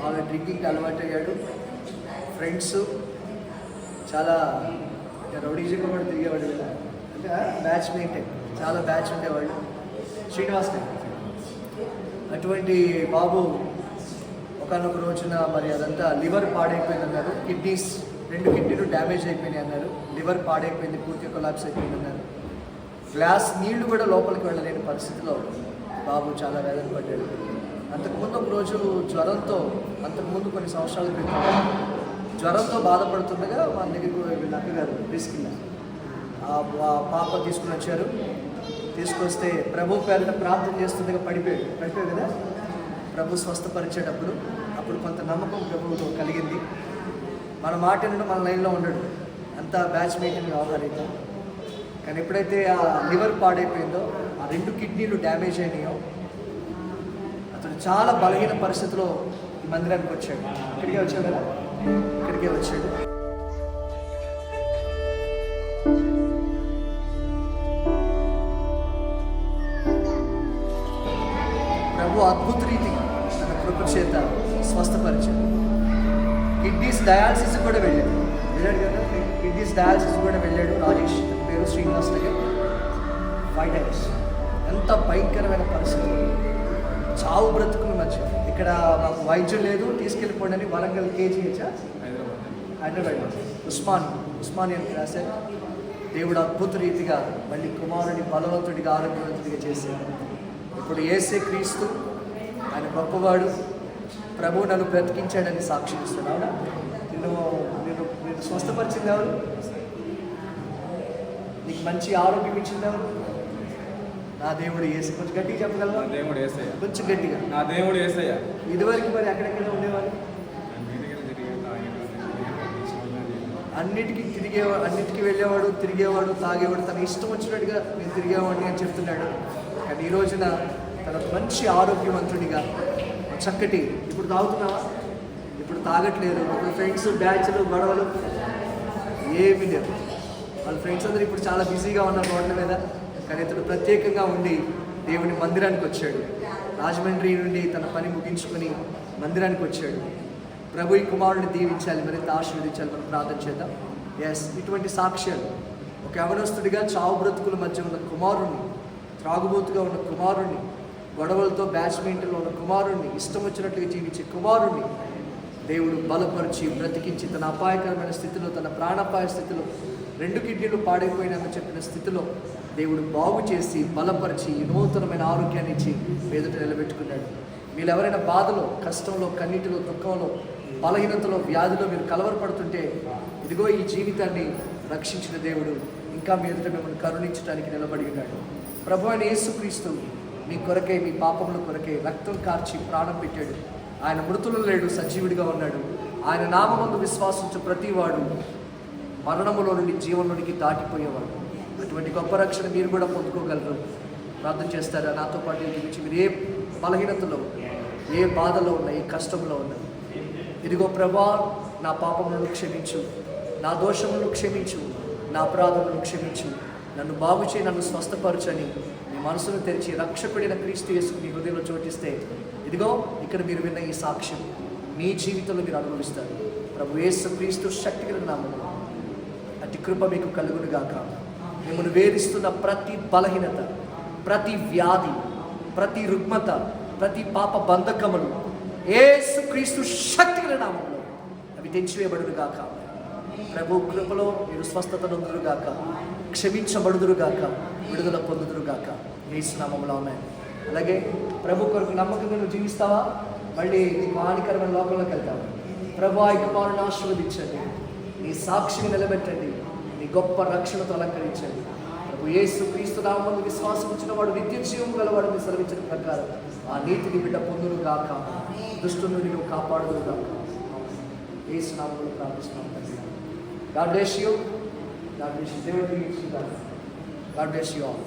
వాళ్ళ డ్రింకింగ్కి అలవాటు అయ్యాడు. ఫ్రెండ్స్ చాలా రౌడీజంగా కూడా తిరిగేవాడు కదా, అంటే బ్యాచ్ మెయింటైన్, చాలా బ్యాచ్ ఉండేవాళ్ళు. శ్రీనివాస్ అటువంటి బాబు ఒకనొక రోజున మరి అదంతా లివర్ పాడైపోయింది అన్నారు. రెండు కిడ్నీలు డ్యామేజ్ అయిపోయినాయి అన్నారు. లివర్ పాడైపోయింది, పూర్తిగా కొలాప్స్ అయిపోయింది అన్నారు. గ్లాస్ నీళ్లు కూడా లోపలికి వెళ్ళలేని పరిస్థితిలో బాబు చాలా వేదన పడ్డాడు. అంతకుముందు ఒక రోజు జ్వరంతో, అంతకుముందు కొన్ని సంవత్సరాల క్రితం జ్వరంతో బాధపడుతుండగా మన దగ్గరికి వీళ్ళ అక్కగారు తీసుకెళ్ళ ఆ పాప తీసుకుని వచ్చారు. తీసుకొస్తే ప్రభు పేరున ప్రార్థన చేస్తుండగా పడిపోయాడు కదా. ప్రభు స్వస్థపరిచేటప్పుడు అప్పుడు కొంత నమ్మకం ప్రభువుతో కలిగింది. మన మాట వినడం, మన లైన్లో ఉండడు, అంతా బ్యాచ్ మెయింటైన్ వ్యవహారితం. కానీ ఎప్పుడైతే ఆ లివర్ పాడైపోయిందో, ఆ 2 కిడ్నీలు డ్యామేజ్ అయినాయో, అతను చాలా బలహీన పరిస్థితిలో ఈ మందిరానికి వచ్చాడు. ఇక్కడికే వచ్చాడు కదా, ఇక్కడికే వచ్చాడు. ప్రభు అద్భుత రీతిగా తన కృప చేత స్వస్థపరిచాడు. కిడ్నీస్ డయాలసిస్ కూడా వెళ్ళాడు కదా, కిడ్నీస్ డయాలసిస్ కూడా వెళ్ళాడు. రాజేష్ పేరు, శ్రీనివాస్ దగ్గర 5 times. ఎంత భయంకరమైన పరిస్థితి, చావు బ్రతుకుల మధ్య. ఇక్కడ మాకు వైద్యం లేదు, తీసుకెళ్ళిపోండి అని వరంగల్ కేజీహెచ్ హైదరాబాద్ ఉస్మానియాకి రాశారు. దేవుడు అద్భుత రీతిగా మళ్ళీ కుమారుని బలవంతుడిగా, ఆరోగ్యవంతుడిగా చేశాడు. ఇప్పుడు యేసే క్రీస్తు, ఆయన గొప్పవాడు, ప్రభు నన్ను బ్రతికించాడని సాక్ష్యం ఇస్తున్నావు. నిన్ను స్వస్థపరిచింది ఎవరు? నీకు మంచి ఆరోగ్యం ఇచ్చింది ఎవరు? నా దేవుడు యేసయ్య. కొంచెం గట్టిగా చెప్పగలవా? దేవుడు యేసయ్య. కొంచెం గట్టిగా. నా దేవుడు యేసయ్య. ఇదివరకు మరి ఎక్కడెక్కడ ఉండేవాళ్ళు? అన్నిటికీ వెళ్ళేవాడు, తిరిగేవాడు, తాగేవాడు, తన ఇష్టం వచ్చినట్టుగా నేను తిరిగేవాడిని అని చెప్తున్నాడు. కానీ ఈ రోజున తన మంచి ఆరోగ్యవంతుడిగా చక్కటి, ఇప్పుడు తాగుతున్నావా? ఇప్పుడు తాగట్లేదు. ఇప్పుడు ఫ్రెండ్స్, బ్యాచ్లు, గొడవలు ఏమీ లేవు. వాళ్ళ ఫ్రెండ్స్ అందరూ ఇప్పుడు చాలా బిజీగా ఉన్నారు రోడ్ల మీద. కానీ ఇతడు ప్రత్యేకంగా ఉండి దేవుని మందిరానికి వచ్చాడు. రాజమండ్రి నుండి తన పని ముగించుకొని మందిరానికి వచ్చాడు. ప్రభు ఈ కుమారుడిని దీవించాలి, మరింత ఆశీర్వదించాలి. మనం ప్రార్థన చేద్దాం. ఇటువంటి సాక్ష్యాలు, ఒక యవనస్తుడిగా చావు బ్రతుకుల మధ్య ఉన్న కుమారుణ్ణి, త్రాగుబోతుగా ఉన్న కుమారుణ్ణి, గొడవలతో బ్యాచ్మెంట్లో ఉన్న కుమారుణ్ణి, ఇష్టం వచ్చినట్లుగా జీవించే కుమారుణ్ణి దేవుడు బలపరిచి బ్రతికించి, తన అపాయకరమైన స్థితిలో, తన ప్రాణాపాయ స్థితిలో, 2 కిడ్నీలు పాడైపోయినామని చెప్పిన స్థితిలో దేవుడు బాగు చేసి బలపరిచి నూతనమైన ఆరోగ్యాన్ని ఇచ్చి ఎదుట నిలబెట్టుకున్నాడు. మీరు ఎవరైనా బాధలో, కష్టంలో, కన్నీటిలో, దుఃఖంలో, బలహీనతలో, వ్యాధిలో మీరు కలవరపడుతుంటే, ఇదిగో ఈ జీవితాన్ని రక్షించిన దేవుడు ఇంకా మీ ఎదుట మిమ్మల్ని కరుణించడానికి నిలబడి ఉన్నాడు. ప్రభు అయిన యేసుక్రీస్తు మీ కొరకై, మీ పాపముల కొరకై రక్తం కార్చి ప్రాణం పెట్టాడు. ఆయన మృతులు లేడు, సజీవుడిగా ఉన్నాడు. ఆయన నామమందు విశ్వాసించు ప్రతివాడు మరణములో నుండి జీవంలోనికి దాటిపోయేవాడు. అటువంటి గొప్ప రక్షణ మీరు కూడా పొందుకోగలరు. ప్రార్థన చేస్తారా నాతో పాటు? మీరు ఏ బలహీనతలో, ఏ బాధలో ఉన్నా, ఏ కష్టంలో ఉన్నా, ఇదిగో ప్రభా, నా పాపములను క్షమించు, నా దోషములను క్షమించు, నా అపరాధములను క్షమించు, నన్ను బాగు చేయి, నన్ను స్వస్థపరచని మీ మనసును తెరిచి రక్షకుడైన క్రీస్తు యేసు మీ హృదయంలో చోటిస్తే, ఇదిగో ఇక్కడ మీరు విన్న ఈ సాక్ష్యం మీ జీవితంలో మీరు అనుభవిస్తారు. ప్రభు యేసు క్రీస్తు శక్తిగల నామములో అతి కృప మీకు కలుగునుగాక. మిమ్మల్ని వేధిస్తున్న ప్రతి బలహీనత, ప్రతి వ్యాధి, ప్రతి రుగ్మత, ప్రతి పాప బంధకములు యేసు క్రీస్తు శక్తిగల నామములో అవి తెచ్చివేయబడునుగాక. ప్రభు కృపలో మీరు స్వస్థత నొందురుగాక, క్షమించబడుదురుగాక, విడుదల పొందుదురుగాక. యేసు నామములో ఆమేన్. అలాగే ప్రభు కొరకు నమ్మకంగా నువ్వు జీవిస్తావా? మళ్ళీ నీకు హానికరమైన లోకంలోకి వెళ్తావా? ప్రభు ఈ కుమారుని ఆశీర్వదించండి, నీ సాక్షిని నిలబెట్టండి, నీ గొప్ప రక్షణతో అలంకరించండి. ప్రభు యేసు క్రీస్తు నామమున విశ్వాసం ఉంచిన వాడు నిత్య జీవం గలవాడిని సెలవించిన ప్రకారం ఆ నీతిని బిడ్డ పొందునుగాక, దుష్టుని నుండి నువ్వు కాపాడుదురుగాక. యేసు నామములో ప్రార్థిస్తున్నాం. God bless you. God bless you. God bless you all.